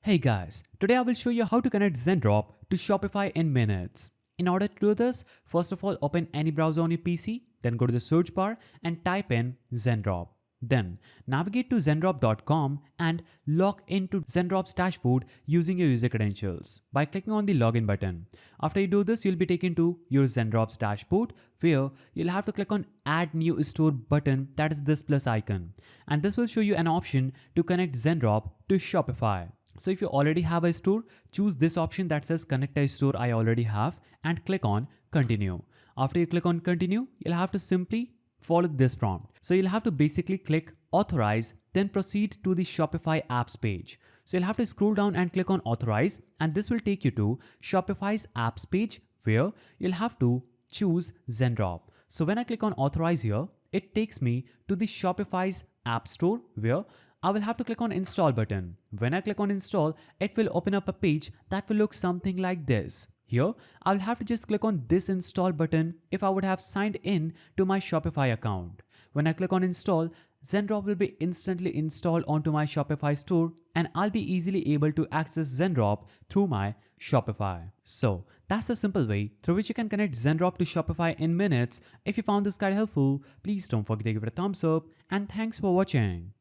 Hey guys, today I will show you how to connect Zendrop to Shopify in minutes. In order to do this, first of all open any browser on your PC, then go to the search bar and type in Zendrop. Then navigate to zendrop.com and log into Zendrop's dashboard using your user credentials by clicking on the login button. After you do this, you'll be taken to your Zendrop's dashboard where you'll have to click on add new store button, that is this plus icon, and this will show you an option to connect Zendrop to Shopify. So if you already have a store, choose this option that says connect a store I already have and click on continue. After you click on continue, you'll have to simply follow this prompt. So you'll have to basically click authorize, then proceed to the Shopify apps page. So you'll have to scroll down and click on authorize, and this will take you to Shopify's apps page where you'll have to choose Zendrop. So when I click on authorize here, it takes me to the Shopify's app store where I will have to click on install button. When I click on install, it will open up a page that will look something like this. Here, I'll have to just click on this install button if I would have signed in to my Shopify account. When I click on install, Zendrop will be instantly installed onto my Shopify store and I'll be easily able to access Zendrop through my Shopify. So that's the simple way through which you can connect Zendrop to Shopify in minutes. If you found this guide helpful, please don't forget to give it a thumbs up and thanks for watching.